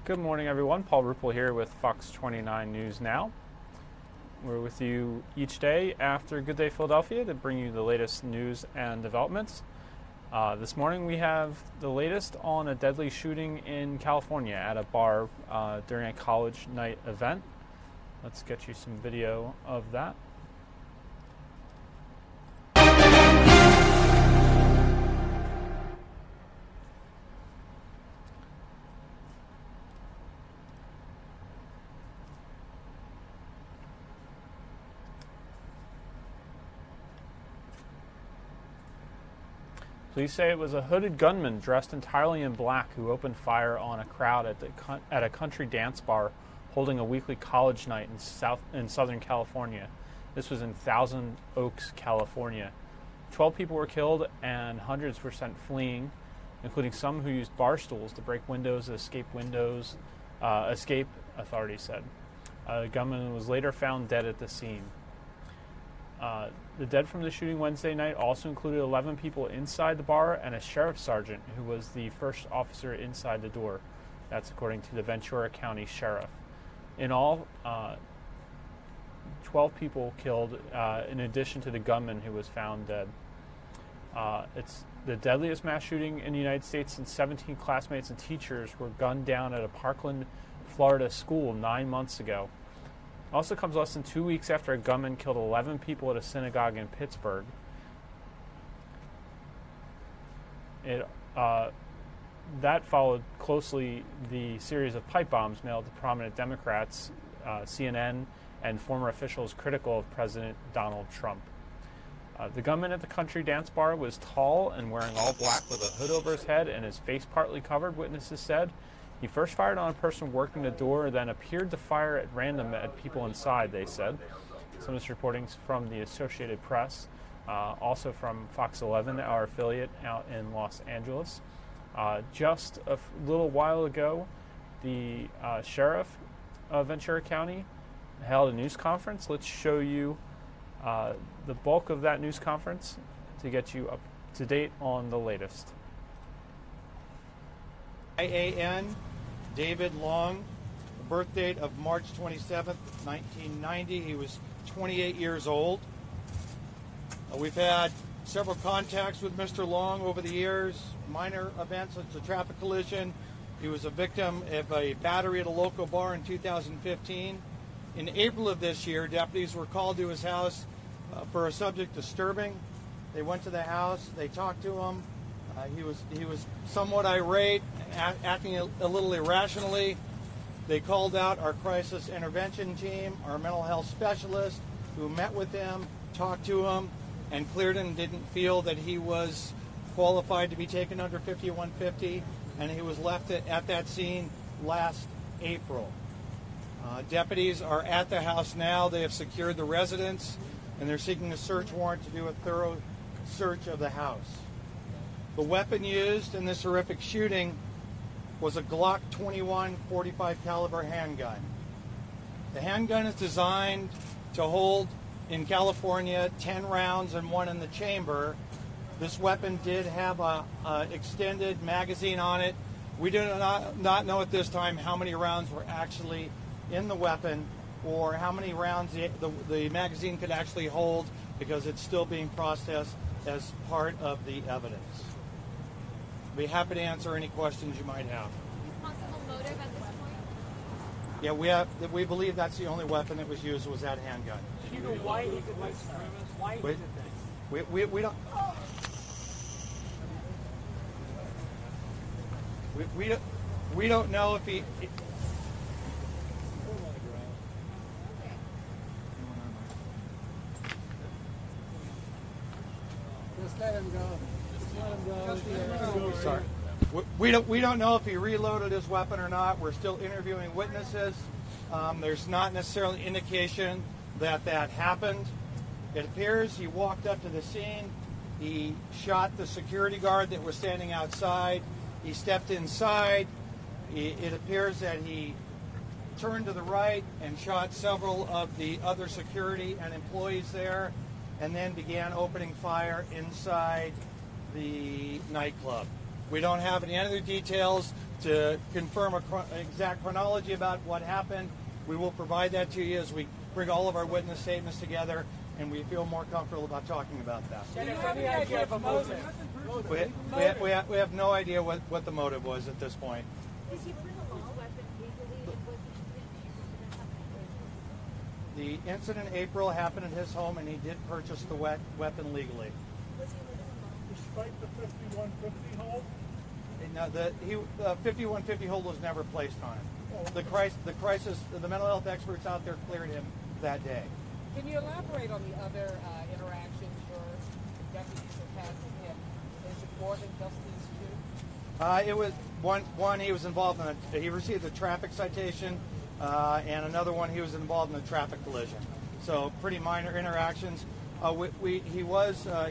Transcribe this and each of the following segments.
Good morning, everyone. Paul Ruppel here with Fox 29 News Now. We're with you each day after Good Day Philadelphia to bring you the latest news and developments. This morning we have the latest on a deadly shooting in California at a bar during a college night event. Let's get you some video of that. Police say it was a hooded gunman dressed entirely in black who opened fire on a crowd at a country dance bar holding a weekly college night in Southern California. This was in Thousand Oaks, California. 12 people were killed and hundreds were sent fleeing, including some who used bar stools to break windows, escape, authorities said. The gunman was later found dead at the scene. The dead from the shooting Wednesday night also included 11 people inside the bar and a sheriff's sergeant who was the first officer inside the door. That's according to the Ventura County Sheriff. In all, 12 people killed in addition to the gunman who was found dead. It's the deadliest mass shooting in the United States since 17 classmates and teachers were gunned down at a Parkland, Florida school 9 months ago. Also comes less than 2 weeks after a gunman killed 11 people at a synagogue in Pittsburgh. That followed closely the series of pipe bombs mailed to prominent Democrats, CNN, and former officials critical of President Donald Trump. The gunman at the country dance bar was tall and wearing all black with a hood over his head and his face partly covered, witnesses said. He first fired on a person working the door, then appeared to fire at random at people inside, they said. Some of this reporting is from the Associated Press, also from Fox 11, our affiliate out in Los Angeles. Just a little while ago, the sheriff of Ventura County held a news conference. Let's show you the bulk of that news conference to get you up to date on the latest. IAN, David Long, the birth date of March 27th, 1990. He was 28 years old. We've had several contacts with Mr. Long over the years, minor events such as a traffic collision. He was a victim of a battery at a local bar in 2015. In April of this year, deputies were called to his house for a subject disturbing. They went to the house, they talked to him. He was somewhat irate, acting a little irrationally. They called out our crisis intervention team, our mental health specialist, who met with him, talked to him, and cleared him, didn't feel that he was qualified to be taken under 5150, and he was left at that scene last April. Deputies are at the house now. They have secured the residence, and they're seeking a search warrant to do a thorough search of the house. The weapon used in this horrific shooting was a Glock 21 .45 caliber handgun. The handgun is designed to hold, in California, 10 rounds and one in the chamber. This weapon did have a extended magazine on it. We do not know at this time how many rounds were actually in the weapon or how many rounds the magazine could actually hold, because it's still being processed as part of the evidence. Be happy to answer any questions you might have. Possible motive at this point? Yeah, we believe that's the only weapon that was used was that handgun. Do you know why he did white supremacists? Why he did that? We don't. We don't know if he. Just let him go. Sorry. We don't know if he reloaded his weapon or not. We're still interviewing witnesses. There's not necessarily indication that happened. It appears he walked up to the scene. He shot the security guard that was standing outside. He stepped inside. It appears that he turned to the right and shot several of the other security and employees there, and then began opening fire inside the nightclub. We don't have any other details to confirm an exact chronology about what happened. We will provide that to you as we bring all of our witness statements together, and we feel more comfortable about talking about that. Do you have any idea of a motive? We have no idea what the motive was at this point. Did he bring a law weapon legally, and was the incident in April? The incident in April happened at his home, and he did purchase the weapon legally. Was he living alone? Despite the 5150 hold? No, the 5150 hold was never placed on him. The mental health experts out there cleared him that day. Can you elaborate on the other interactions your deputies have had with him? Is it more than just these two? It was one. He was involved in he received a traffic citation, and another one he was involved in a traffic collision. So pretty minor interactions. He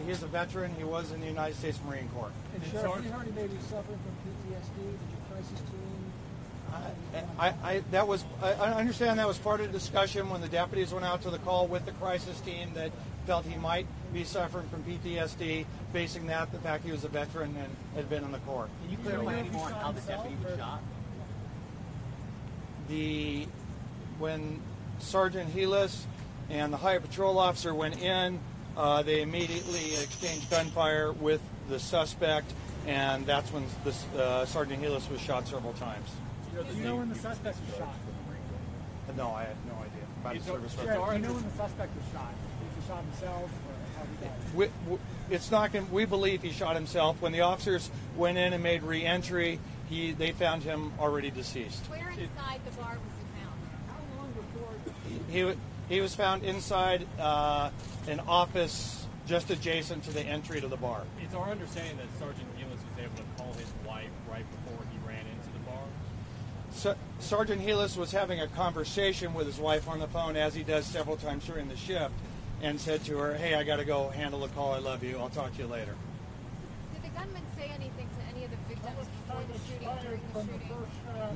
is a veteran. He was in the United States Marine Corps. And Sheriff, you heard he may be suffering from PTSD. Did your crisis team? I understand that was part of the discussion when the deputies went out to the call with the crisis team that felt he might be suffering from PTSD, basing that the fact he was a veteran and had been in the Corps. Can you clarify any more on how the deputy was shot? When Sergeant Helis and the Highway Patrol officer went in, they immediately exchanged gunfire with the suspect, and that's when Sergeant Helis was shot several times. Do you know when the suspect was shot? No, I have no idea about the service Sheriff, record. do you know when the suspect was shot? If he shot himself or how he died? It's not. We believe he shot himself. When the officers went in and made re-entry, they found him already deceased. Where inside the bar was he found? How long before? He was found inside an office just adjacent to the entry to the bar. It's our understanding that Sergeant Helis was able to call his wife right before he ran into the bar. Sergeant Helis was having a conversation with his wife on the phone, as he does several times during the shift, and said to her, "Hey, I got to go handle the call. I love you. I'll talk to you later." Did the gunman say anything to any of the victims before the shooting, during the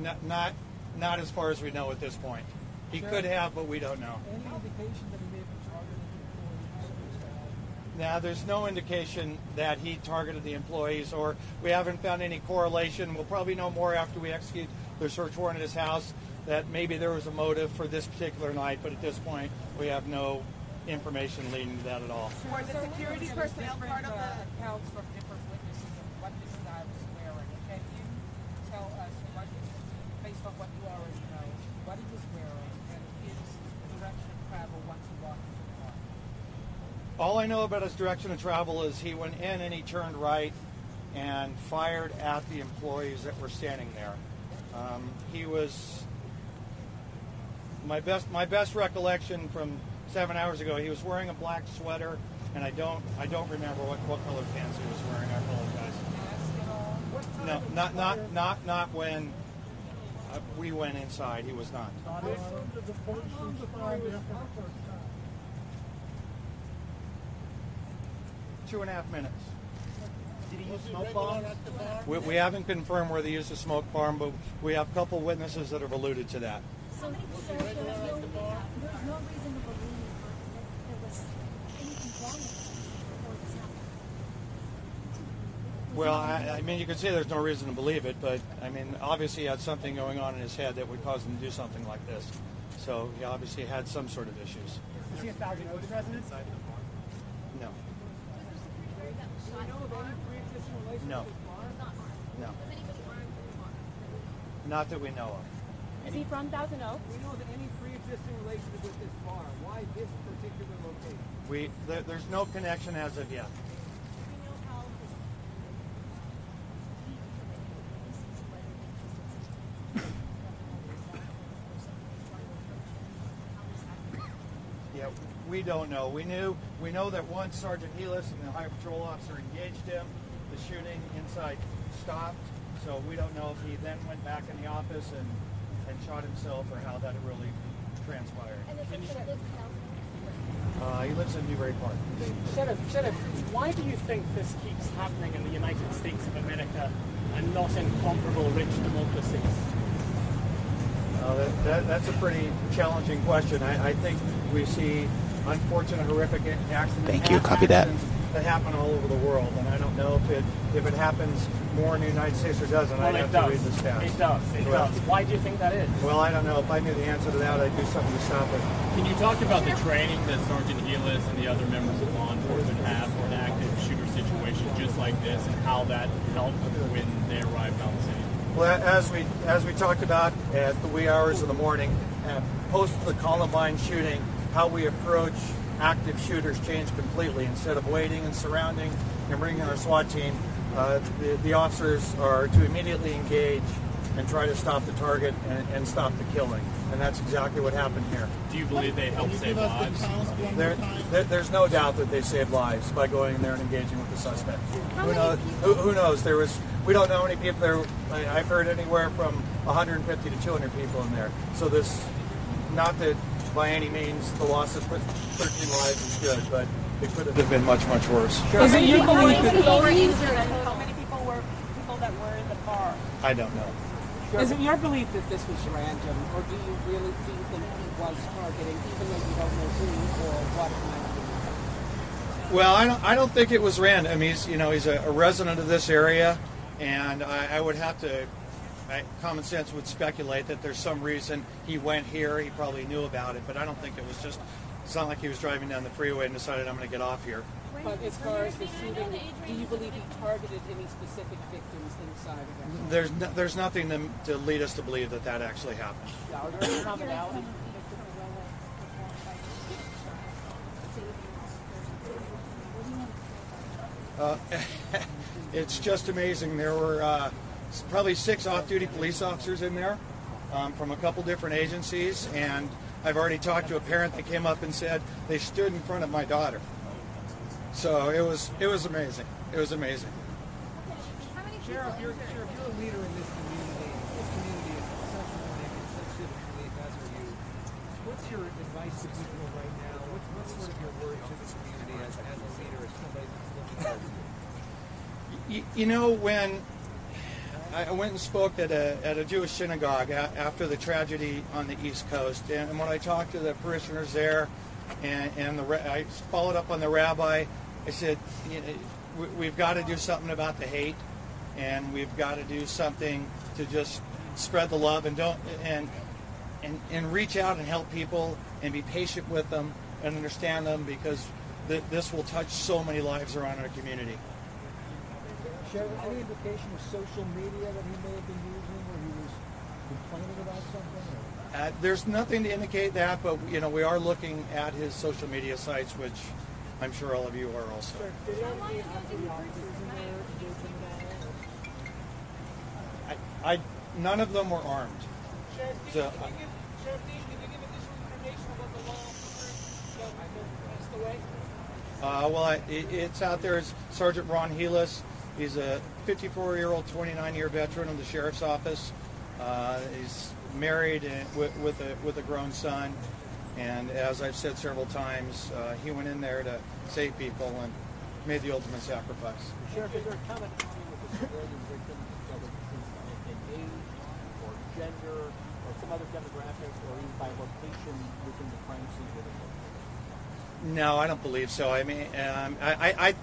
shooting? Not as far as we know at this point. He could have, but we don't know. Any indication that he may have been targeting employees? Now, there's no indication that he targeted the employees, or we haven't found any correlation. We'll probably know more after we execute the search warrant at his house, that maybe there was a motive for this particular night, but at this point, we have no information leading to that at all. Were the security personnel part of the accounts from different witnesses of what this guy was wearing? Can you tell us, based on what you already know, what he was wearing and his direction of travel once he walked into the bar? All I know about his direction of travel is he went in and he turned right and fired at the employees that were standing there. He was my best recollection from 7 hours ago. He was wearing a black sweater, and I don't remember what color pants he was wearing. I apologize. No, not when we went inside. He was not. 2.5 minutes. Did he use smoke bombs? We haven't confirmed whether he used a smoke bomb, but we have a couple witnesses that have alluded to that. So there's no reason to believe that there was anything wrong with him before this happened. Well, I mean, you could say there's no reason to believe it, but I mean, obviously he had something going on in his head that would cause him to do something like this. So he obviously had some sort of issues. Is he a Thousand Oaks resident? No. Was there security that was shot in the bar? No. Was not armed? No. Was anybody armed in the bar? Not that we know of. Is he from Thousand Oaks? We know that any pre-existing relationship with this bar. Why this particular location? There's no connection as of yet. Do we know how his Yeah, we don't know. We know that once Sergeant Helis and the Highway Patrol officer engaged him, the shooting inside stopped. So we don't know if he then went back in the office and shot himself, or how that really transpired. And is it that lives in Calif? He lives in Newbury Park. Sheriff, why do you think this keeps happening in the United States of America and not in comparable rich democracies? That's a pretty challenging question. I think we see unfortunate, horrific accidents. Thank you. Copy that. that happen all over the world, and I don't know if it happens more in the United States or doesn't. Well, I'd it have does. to read the stats. It does. It does. Why do you think that is? Well, I don't know. If I knew the answer to that, I'd do something to stop it. Can you talk about the training that Sergeant Helis and the other members of law enforcement have for an active shooter situation just like this, and how that helped when they arrived on the scene? Well, as we talked about at the wee hours of the morning, post the Columbine shooting, how we approach active shooters changed completely. Instead of waiting and surrounding and bringing our SWAT team, the officers are to immediately engage and try to stop the target and stop the killing. And that's exactly what happened here. Do you believe they helped save lives? There's no doubt that they saved lives by going in there and engaging with the suspect. Who knows? We don't know how many people there. I've heard anywhere from 150 to 200 people in there. So this, not that by any means the loss of 13 lives is good, but it could have been much, much worse. Is it your belief that How many people were that were in the bar? I don't know. Is it your belief that this was random, or do you really think he was targeting, even though you don't know who or what it might be? Well, I don't think it was random. He's a resident of this area, and I would have to. Common sense would speculate that there's some reason he went here. He probably knew about it, but I don't think it was just. It's not like he was driving down the freeway and decided I'm going to get off here. But as far as the shooting, do you believe he targeted any specific victims inside of it? There's nothing to lead us to believe that actually happened. Are there any commonalities? It's just amazing. There were probably 6 off-duty police officers in there from a couple different agencies, and I've already talked to a parent that came up and said they stood in front of my daughter. So it was amazing. It was amazing. Sheriff, you're a leader in this community. This community is such a unique and such civic belief, as are you. What's your advice to people right now? What's sort of your word to this community as a leader, as somebody that's looking at When I went and spoke at a Jewish synagogue after the tragedy on the East Coast, and when I talked to the parishioners there, and I followed up on the rabbi, I said, we've got to do something about the hate, and we've got to do something to just spread the love and reach out and help people and be patient with them and understand them, because this will touch so many lives around our community. Sheriff, any indication of social media that he may have been using, or he was complaining about something? There's nothing to indicate that, but we are looking at his social media sites, which I'm sure all of you are also. Did any of the officers in there engage in that? None of them were armed. Sheriff, So, can you give additional information about the law officer that passed away? Well, it's out there. It's Sergeant Ron Helis. He's a 54-year-old, 29-year veteran of the sheriff's office. He's married with a grown son, and as I've said several times, he went in there to save people and made the ultimate sacrifice. Sheriff, is there a common theme with the civilian victims, whether it's in age or gender or some other demographic, or even by location within the crime scene? No, I don't believe so. I mean, I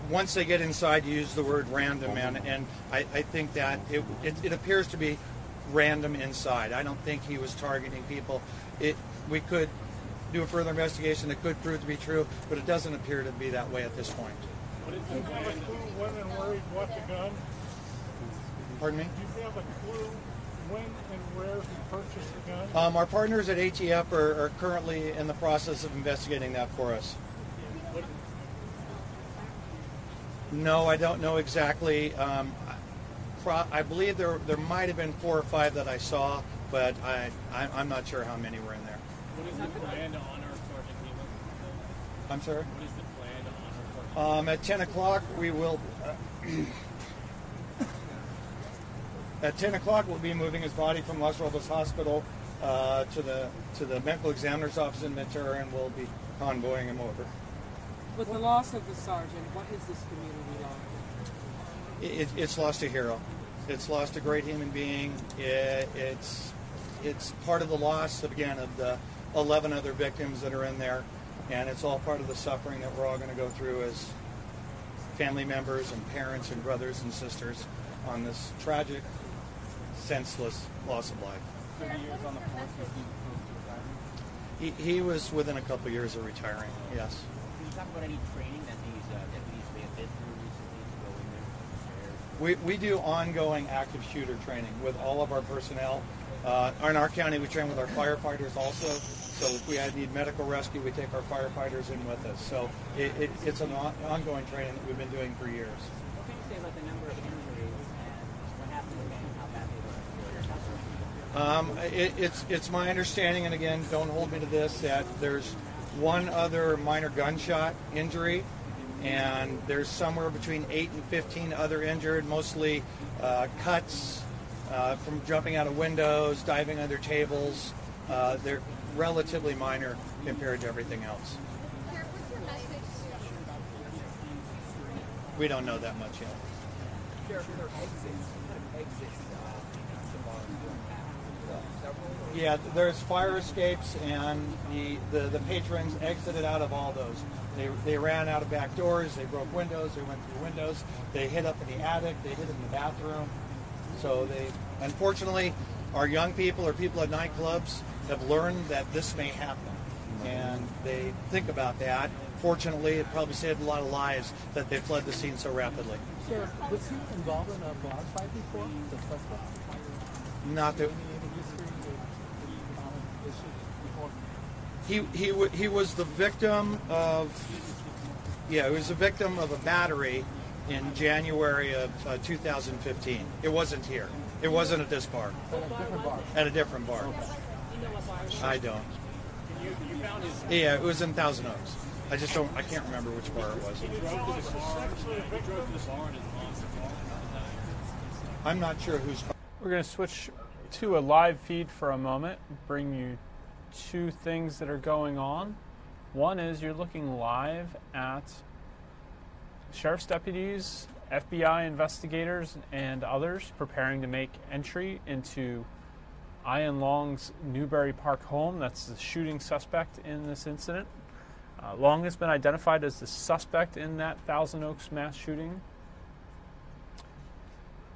once they get inside, you use the word random, and I think that it appears to be random inside. I don't think he was targeting people. We could do a further investigation. It could prove to be true, but it doesn't appear to be that way at this point. Do you have a clue when and where he bought the gun? Pardon me? Do you have a clue when and where he purchased the gun? Our partners at ATF are currently in the process of investigating that for us. No, I don't know exactly. I believe there might have been 4 or 5 that I saw, but I'm not sure how many were in there. What is the plan to honor Sergeant Helis? I'm sorry? What is the plan to honor Sergeant At 10 o'clock, we will. At 10 o'clock, we'll be moving his body from Los Robles Hospital to the medical examiner's office in Ventura, and we'll be convoying him over. With the loss of the sergeant, what is this community like? It's lost a hero. It's lost a great human being. It's part of the loss, again, of the 11 other victims that are in there, and it's all part of the suffering that we're all going to go through family members and parents and brothers and sisters on this tragic, senseless loss of life. 30 years on the force, was he close to retirement? He was within a couple years of retiring, yes. Can you talk about any training that these deputies may have been through recently to go in there? We do ongoing active shooter training with all of our personnel. In our county, we train with our firefighters also. So if we need medical rescue, we take our firefighters in with us. So it's an ongoing training that we've been doing for years. What can you say about the number of injuries and what happened and how bad they were? It's my understanding, and again, don't hold me to this, that there's one other minor gunshot injury, and there's somewhere between 8 and 15 other injured, mostly cuts from jumping out of windows, diving under tables. They're relatively minor compared to everything else. Sheriff, what's your message to We don't know that much yet. Sheriff, there are exits Yeah, there's fire escapes, and the patrons exited out of all those. They ran out of back doors, they broke windows, they went through windows, they hid up in the attic, they hid in the bathroom. So unfortunately, our young people or people at nightclubs have learned that this may happen, and they think about that. Fortunately, it probably saved a lot of lives that they fled the scene so rapidly. Sheriff, was he involved in a blog fight before? The suspect? Not that he was the victim of he was a victim of a battery in January of 2015. It wasn't here. It wasn't at this bar. At a different bar. At a different bar. I don't. Yeah, it was in Thousand Oaks. I can't remember which bar it was. I'm not sure whose. We're going to switch to a live feed for a moment, bring you two things that are going on. One is you're looking live at sheriff's deputies, FBI investigators, and others preparing to make entry into Ian Long's Newbury Park home. That's the shooting suspect in this incident. Long has been identified as the suspect in that Thousand Oaks mass shooting.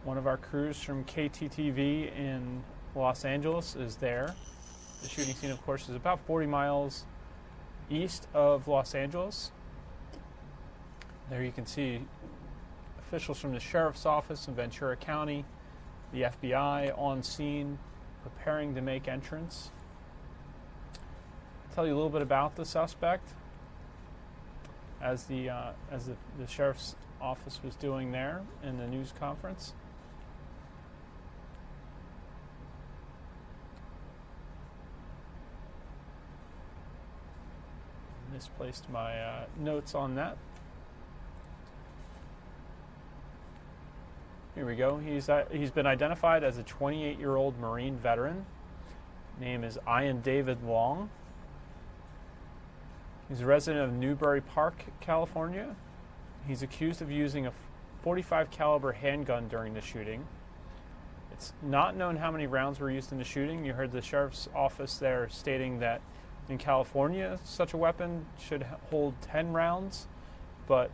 One of our crews from KTTV in Los Angeles is there. The shooting scene, of course, is about 40 miles east of Los Angeles. There you can see officials from the Sheriff's Office in Ventura County, the FBI on scene, preparing to make entrance. I'll tell you a little bit about the suspect as the Sheriff's Office was doing there in the news conference. Misplaced my notes on that. Here we go. He's been identified as a 28-year-old Marine veteran. Name is Ian David Long. He's a resident of Newbury Park, California. He's accused of using a .45 caliber handgun during the shooting. It's not known how many rounds were used in the shooting. You heard the sheriff's office there stating that in California, such a weapon should hold 10 rounds, but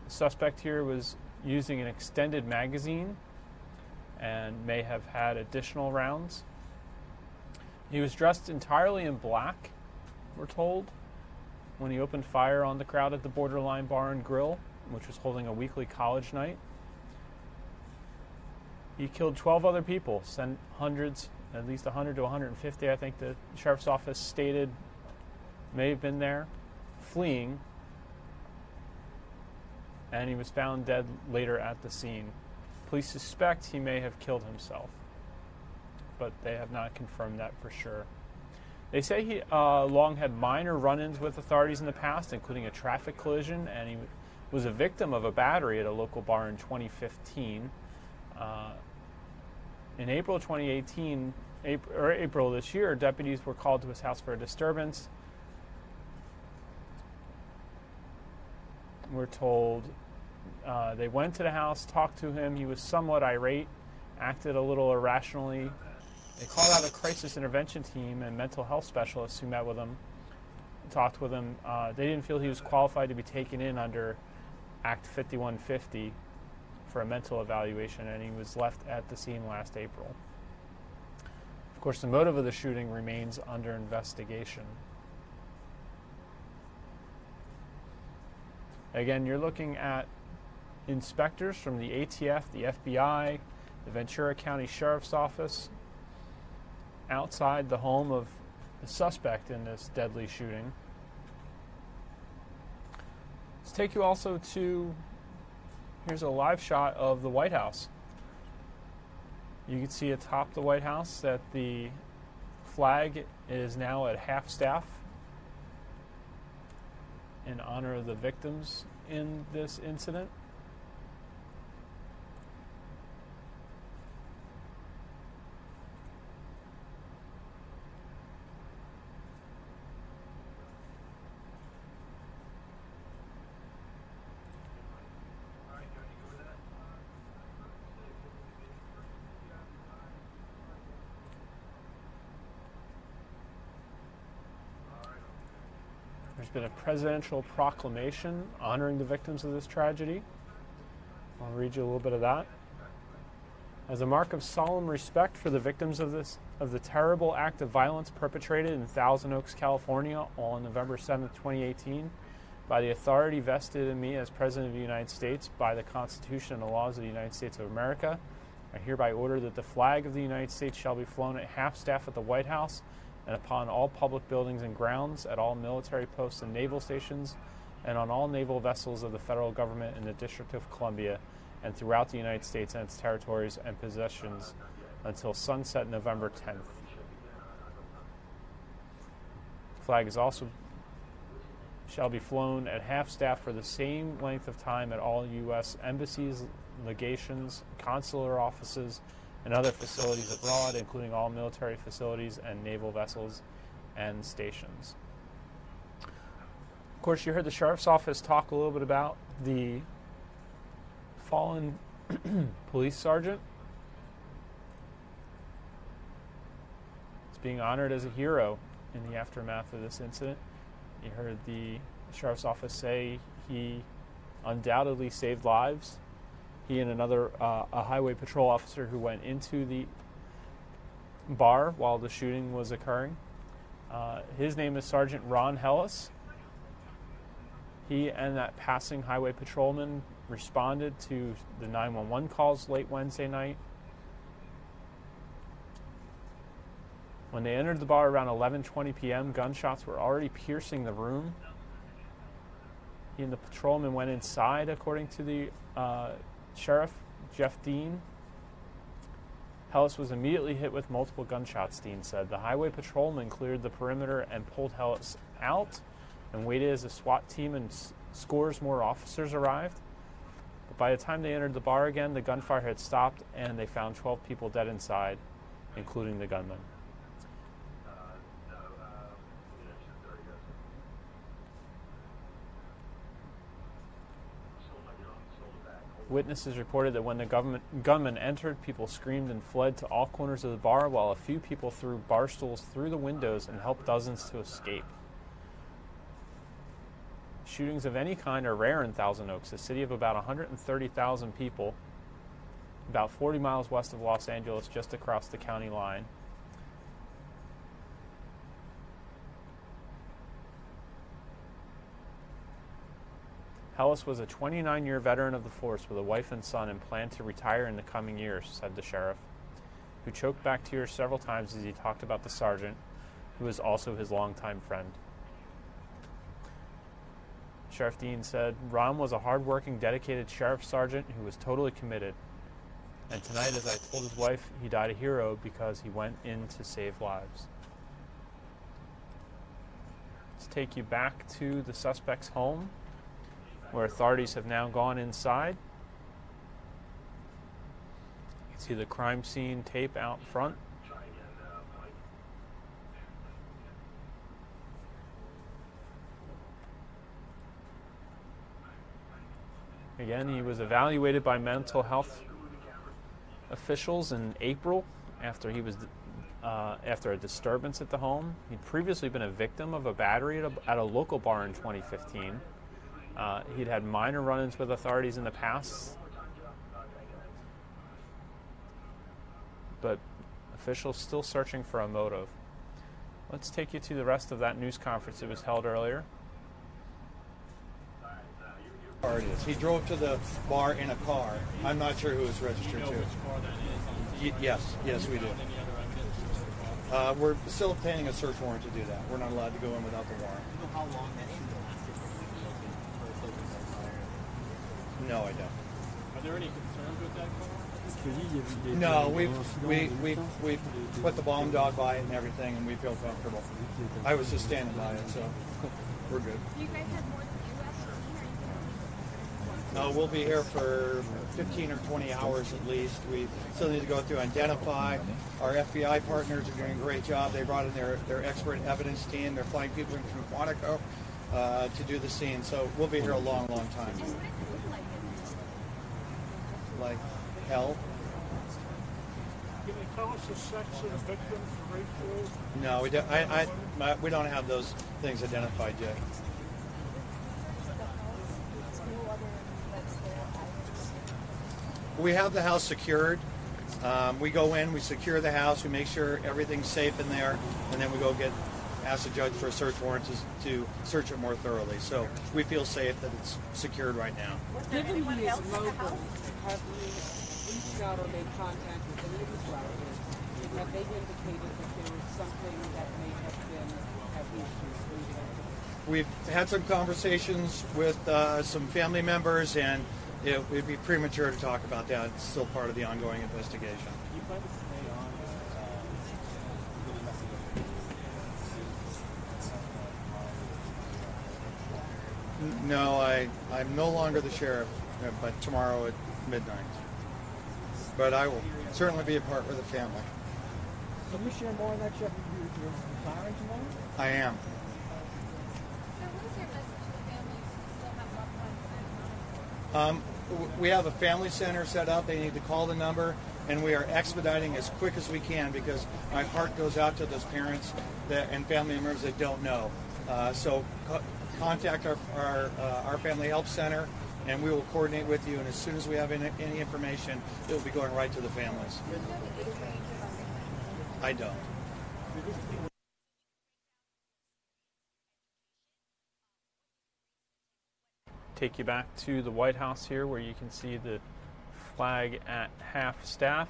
the suspect here was using an extended magazine and may have had additional rounds. He was dressed entirely in black, we're told, when he opened fire on the crowd at the Borderline Bar and Grill, which was holding a weekly college night. He killed 12 other people, sent hundreds, at least 100 to 150, I think the sheriff's office stated may have been there, fleeing, and he was found dead later at the scene. Police suspect he may have killed himself, but they have not confirmed that for sure. They say Long had minor run-ins with authorities in the past, including a traffic collision, and he was a victim of a battery at a local bar in 2015. In April 2018, April this year, deputies were called to his house for a disturbance. We're told they went to the house, talked to him. He was somewhat irate, acted a little irrationally. They called out a crisis intervention team and mental health specialists who met with him, talked with him. They didn't feel he was qualified to be taken in under Act 5150 for a mental evaluation, and he was left at the scene last April. Of course, the motive of the shooting remains under investigation. Again, you're looking at inspectors from the ATF, the FBI, the Ventura County Sheriff's Office outside the home of the suspect in this deadly shooting. Let's take you also to, here's a live shot of the White House. You can see atop the White House that the flag is now at half staff in honor of the victims in this incident. There's been a presidential proclamation honoring the victims of this tragedy. I'll read you a little bit of that. As a mark of solemn respect for the victims of the terrible act of violence perpetrated in Thousand Oaks, California on November 7th, 2018, by the authority vested in me as President of the United States by the Constitution and the laws of the United States of America, I hereby order that the flag of the United States shall be flown at half staff at the White House and upon all public buildings and grounds, at all military posts and naval stations, and on all naval vessels of the federal government in the District of Columbia, and throughout the United States and its territories and possessions until sunset November 10th. The flag is also shall be flown at half staff for the same length of time at all U.S. embassies, legations, consular offices, and other facilities abroad, including all military facilities and naval vessels and stations. Of course, you heard the Sheriff's Office talk a little bit about the fallen police sergeant. He's being honored as a hero in the aftermath of this incident. You heard the Sheriff's Office say he undoubtedly saved lives. He and another a highway patrol officer who went into the bar while the shooting was occurring. His name is Sergeant Ron Hellis. He and that passing highway patrolman responded to the 911 calls late Wednesday night. When they entered the bar around 11:20 p.m., gunshots were already piercing the room. He and the patrolman went inside, according to the Sheriff Jeff Dean. Hellis was immediately hit with multiple gunshots, Dean said. The highway patrolman cleared the perimeter and pulled Hellis out and waited as a SWAT team and scores more officers arrived. But by the time they entered the bar again, the gunfire had stopped and they found 12 people dead inside, including the gunman. Witnesses reported that when the gunman entered, people screamed and fled to all corners of the bar, while a few people threw bar stools through the windows and helped dozens to escape. Shootings of any kind are rare in Thousand Oaks, a city of about 130,000 people, about 40 miles west of Los Angeles, just across the county line. Hellis was a 29-year veteran of the force with a wife and son and planned to retire in the coming years, said the sheriff, who choked back tears several times as he talked about the sergeant, who was also his longtime friend. Sheriff Dean said, Ron was a hard-working, dedicated sheriff sergeant who was totally committed. And tonight, as I told his wife, he died a hero because he went in to save lives. Let's take you back to the suspect's home, where authorities have now gone inside. You can see the crime scene tape out front. Again, he was evaluated by mental health officials in April after he was after a disturbance at the home. He'd previously been a victim of a battery at a local bar in 2015. He'd had minor run-ins with authorities in the past, but officials still searching for a motive. Let's take you to the rest of that news conference that was held earlier. He drove to the bar in a car. I'm not sure who it's registered to. Which car that is? Yes, we do. Any other evidence? We're still obtaining a search warrant to do that. We're not allowed to go in without the warrant. Do you know how long that should lasted before we opened first opened the fire? No, I don't. Are there any concerns with that car? No, we put the bomb dog by it and everything, and we feel comfortable. I was just standing by it, so we're good. Do you guys have more than US team, or you can No, we'll be here for 15 or 20 hours at least. We still need to go through identify. Our FBI partners are doing a great job. They brought in their expert evidence team. They're flying people in from Quantico to do the scene. So we'll be here a long, long time. And what does it look like? Like hell? Can you tell us the sex of the victims, the ratio? No, we don't have those things identified yet. We have the house secured. We go in, we secure the house, we make sure everything's safe in there, and then we go ask the judge for a search warrant to search it more thoroughly. So we feel safe that it's secured right now. Given he is mobile, have you reached out or made contact with any of his relatives? Have they indicated that there was something that may have issues leading up to? We've had some conversations with some family members, and it would be premature to talk about that. It's still part of the ongoing investigation. You plan to stay on No, I'm no longer the sheriff, but tomorrow at midnight. But I will certainly be a part with the family. Can you share more on that, Jeff? You're retiring tomorrow? I am. So what is your message to the families who still have loved ones at home? We have a family center set up. They need to call the number, and we are expediting as quick as we can because my heart goes out to those parents and family members that don't know. So contact our family help center, and we will coordinate with you. And as soon as we have any information, it will be going right to the families. Do you know the age range of our victims? I don't. Take you back to the White House here, where you can see the flag at half staff.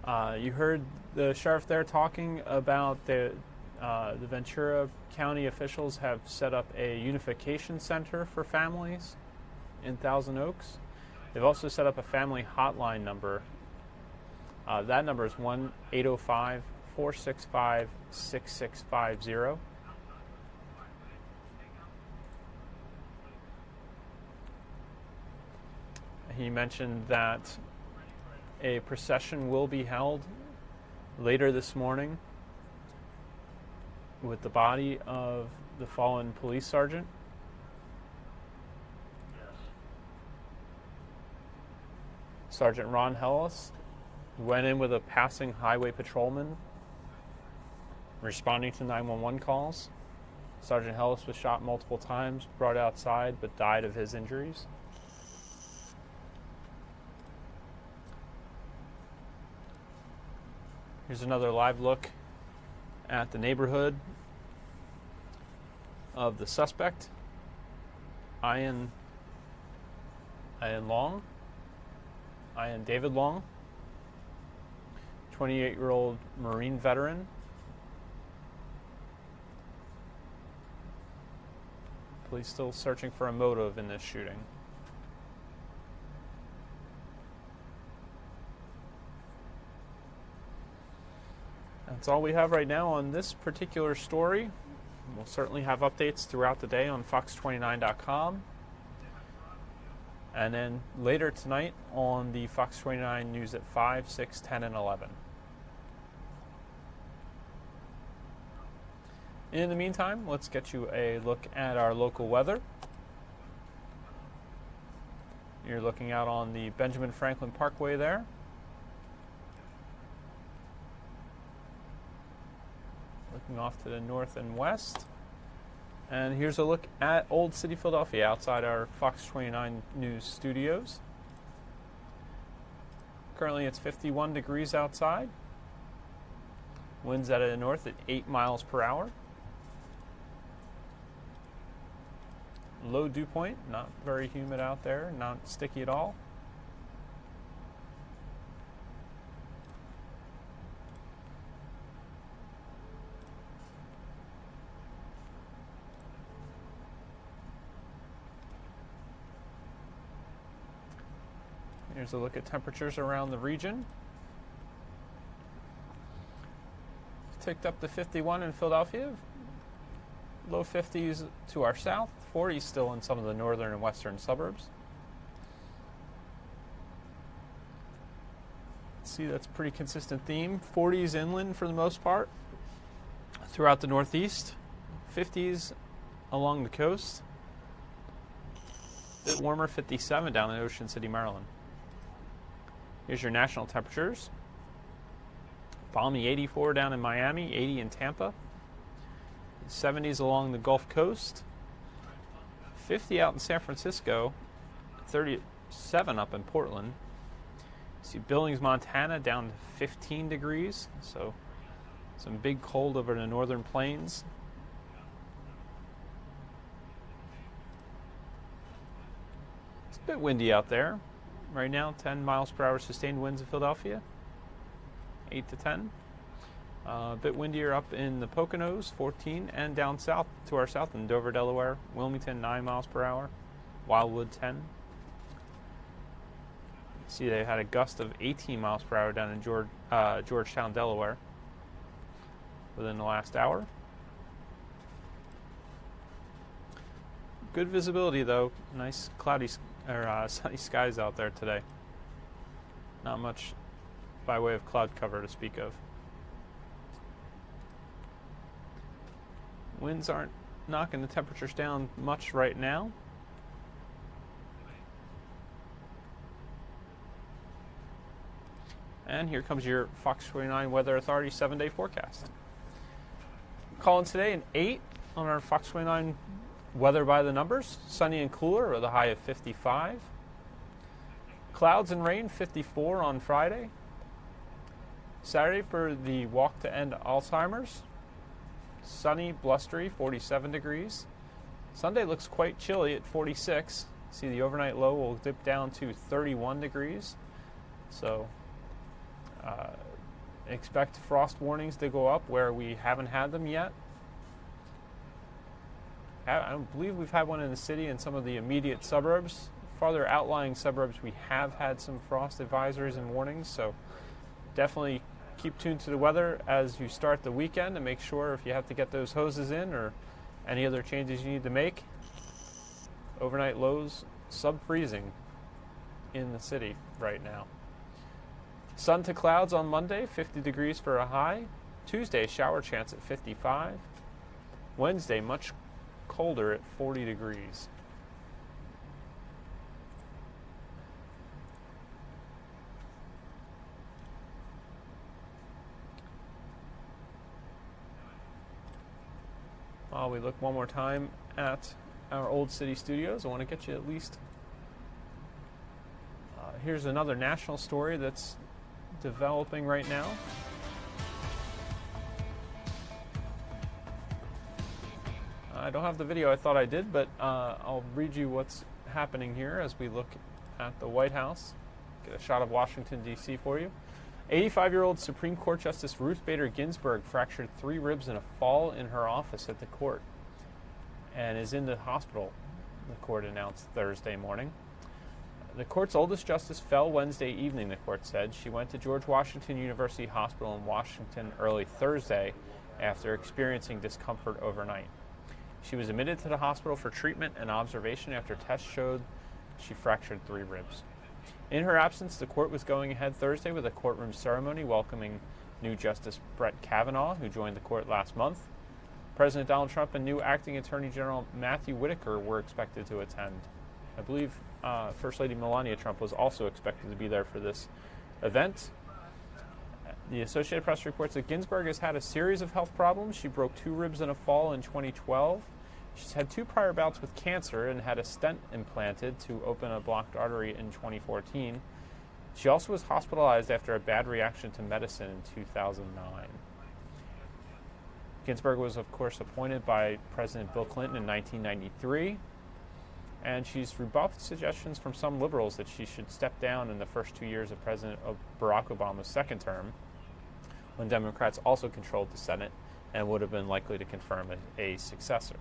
You heard the sheriff there talking about the Ventura County officials have set up a unification center for families in Thousand Oaks. They've also set up a family hotline number. That number is 1-805-465-6650. He mentioned that a procession will be held later this morning with the body of the fallen police sergeant. Sergeant Ron Hellis went in with a passing highway patrolman responding to 911 calls. Sergeant Hellis was shot multiple times, brought outside, but died of his injuries. Here's another live look at the neighborhood of the suspect, Ian David Long, 28-year-old Marine veteran. Police still searching for a motive in this shooting. That's all we have right now on this particular story. We'll certainly have updates throughout the day on fox29.com. And then later tonight on the Fox 29 News at 5, 6, 10, and 11. In the meantime, let's get you a look at our local weather. You're looking out on the Benjamin Franklin Parkway there. Looking off to the north and west. And here's a look at Old City, Philadelphia, outside our Fox 29 News studios. Currently it's 51 degrees outside. Winds out of the north at 8 miles per hour. Low dew point, not very humid out there, not sticky at all. Here's a look at temperatures around the region. Ticked up to 51 in Philadelphia. Low 50s to our south, 40s still in some of the northern and western suburbs. See, that's a pretty consistent theme. 40s inland for the most part throughout the northeast. 50s along the coast. A bit warmer, 57 down in Ocean City, Maryland. Here's your national temperatures. Balmy 84 down in Miami, 80 in Tampa. 70s along the Gulf Coast. 50 out in San Francisco. 37 up in Portland. See Billings, Montana down to 15 degrees. So some big cold over the northern plains. It's a bit windy out there. Right now, 10 miles per hour sustained winds in Philadelphia, 8 to 10. A bit windier up in the Poconos, 14, and down south to our south in Dover, Delaware, Wilmington, 9 miles per hour, Wildwood, 10. See, they had a gust of 18 miles per hour down in Georgetown, Delaware, within the last hour. Good visibility, though. Nice cloudy sunny skies out there today. Not much by way of cloud cover to speak of. Winds aren't knocking the temperatures down much right now. And here comes your Fox 29 Weather Authority 7-day forecast. Calling today an 8 on our Fox 29 weather by the numbers. Sunny and cooler with a high of 55. Clouds and rain, 54 on Friday. Saturday for the walk to end Alzheimer's. Sunny, blustery, 47 degrees. Sunday looks quite chilly at 46. See, the overnight low will dip down to 31 degrees. So expect frost warnings to go up where we haven't had them yet. I don't believe we've had one in the city and some of the immediate suburbs. Farther outlying suburbs, we have had some frost advisories and warnings, so definitely keep tuned to the weather as you start the weekend and make sure if you have to get those hoses in or any other changes you need to make. Overnight lows sub-freezing in the city right now. Sun to clouds on Monday, 50 degrees for a high. Tuesday, shower chance at 55. Wednesday, much colder at 40 degrees. While we look one more time at our Old City studios, I want to get you at least... here's another national story that's developing right now. I don't have the video I thought I did, but I'll read you what's happening here as we look at the White House. Get a shot of Washington, D.C. for you. 85-year-old Supreme Court Justice Ruth Bader Ginsburg fractured 3 ribs in a fall in her office at the court and is in the hospital, the court announced Thursday morning. The court's oldest justice fell Wednesday evening, the court said. She went to George Washington University Hospital in Washington early Thursday after experiencing discomfort overnight. She was admitted to the hospital for treatment and observation after tests showed she fractured 3 ribs. In her absence, the court was going ahead Thursday with a courtroom ceremony welcoming new Justice Brett Kavanaugh, who joined the court last month. President Donald Trump and new acting Attorney General Matthew Whitaker were expected to attend. I believe First Lady Melania Trump was also expected to be there for this event. The Associated Press reports that Ginsburg has had a series of health problems. She broke 2 ribs in a fall in 2012. She's had 2 prior bouts with cancer and had a stent implanted to open a blocked artery in 2014. She also was hospitalized after a bad reaction to medicine in 2009. Ginsburg was, of course, appointed by President Bill Clinton in 1993, and she's rebuffed suggestions from some liberals that she should step down in the first 2 years of President Barack Obama's second term, when Democrats also controlled the Senate and would have been likely to confirm a successor.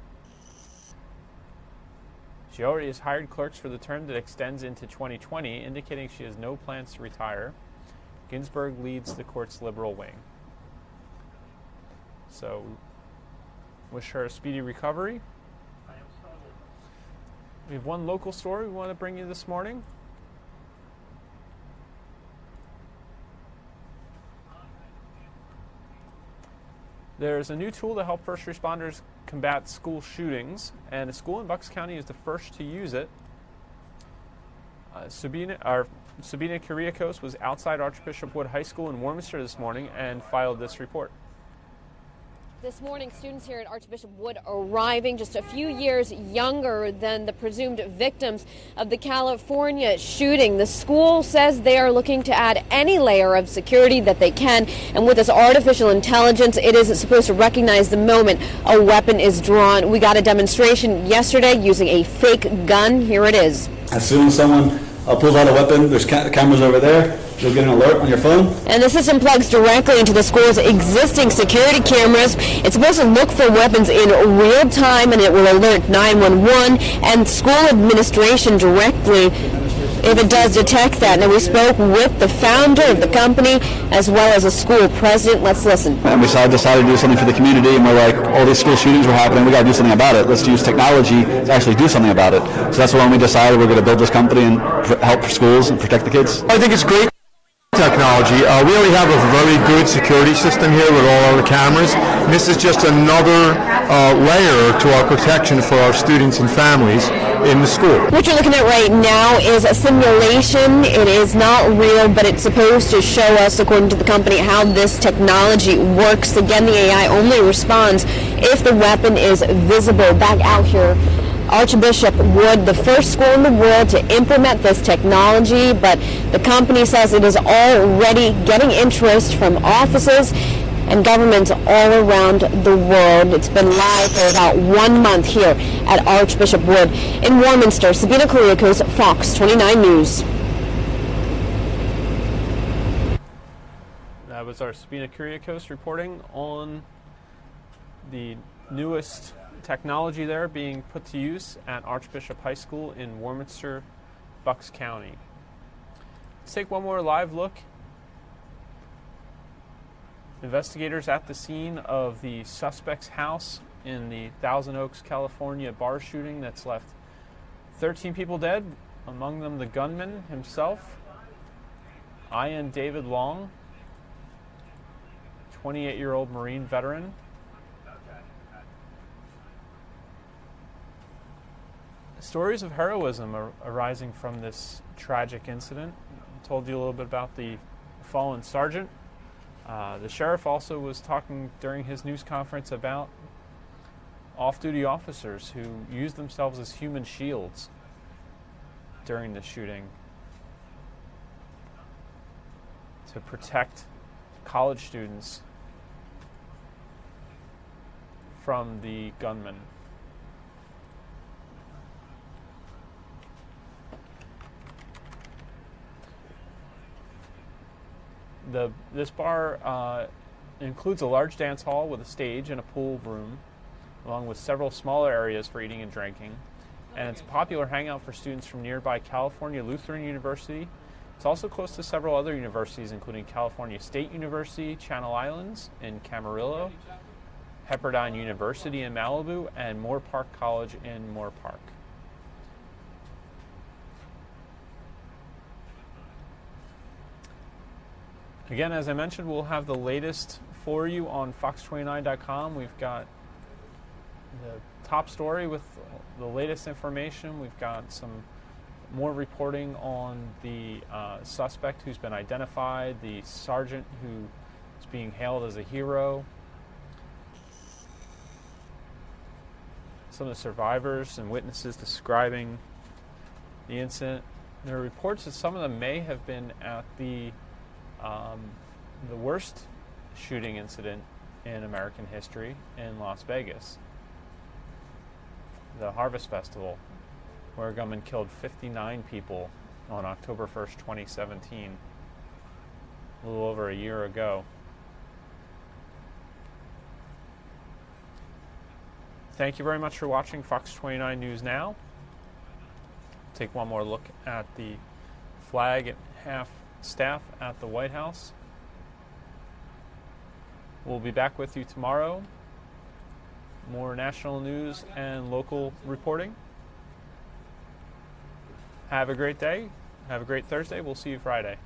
She already has hired clerks for the term that extends into 2020, indicating she has no plans to retire. Ginsburg leads the court's liberal wing. So, wish her a speedy recovery. We have one local story we want to bring you this morning. There's a new tool to help first responders combat school shootings, and a school in Bucks County is the first to use it. Sabina Kyriakos was outside Archbishop Wood High School in Warminster this morning and filed this report. This morning, students here at Archbishop Wood arriving just a few years younger than the presumed victims of the California shooting. The school says they are looking to add any layer of security that they can, and with this artificial intelligence, it is supposed to recognize the moment a weapon is drawn. We got a demonstration yesterday using a fake gun. Here it is. As soon as someone pulls out a weapon, there's cameras over there. You'll get an alert on your phone. And the system plugs directly into the school's existing security cameras. It's supposed to look for weapons in real time, and it will alert 911 and school administration directly if it does detect that. Now, we spoke with the founder of the company as well as a school president. Let's listen. And we decided to do something for the community, and we're like, all these school shootings were happening. We got to do something about it. Let's use technology to actually do something about it. So that's when we decided we're going to build this company and help schools and protect the kids. I think it's great technology. We already have a very good security system here with all our cameras. And this is just another layer to our protection for our students and families in the school. What you're looking at right now is a simulation. It is not real, but it's supposed to show us, according to the company, how this technology works. Again, the AI only responds if the weapon is visible. Back out here, Archbishop Wood, the first school in the world to implement this technology, but the company says it is already getting interest from offices and governments all around the world. It's been live for about 1 month here at Archbishop Wood in Warminster. Sabina Kyriakos, Fox 29 News. That was our Sabina Kyriakos reporting on the newest technology there being put to use at Archbishop High School in Warminster, Bucks County. Let's take one more live look. Investigators at the scene of the suspect's house in the Thousand Oaks, California bar shooting that's left 13 people dead, among them the gunman himself, Ian David Long, 28-year-old Marine veteran. Stories of heroism are arising from this tragic incident. I told you a little bit about the fallen sergeant. The sheriff also was talking during his news conference about off-duty officers who used themselves as human shields during the shooting to protect college students from the gunman. This bar includes a large dance hall with a stage and a pool room, along with several smaller areas for eating and drinking. And it's a popular hangout for students from nearby California Lutheran University. It's also close to several other universities, including California State University, Channel Islands in Camarillo, Pepperdine University in Malibu, and Moore Park College in Moore Park. Again, as I mentioned, we'll have the latest for you on fox29.com. We've got the top story with the latest information. We've got some more reporting on the suspect who's been identified, the sergeant who is being hailed as a hero. some of the survivors and witnesses describing the incident. There are reports that some of them may have been at the worst shooting incident in American history in Las Vegas, the Harvest Festival, where a gunman killed 59 people on October 1st, 2017, a little over a year ago. Thank you very much for watching Fox 29 News Now. Take one more look at the flag and half staff at the White House. We'll be back with you tomorrow. More national news and local reporting. Have a great day. Have a great Thursday. We'll see you Friday.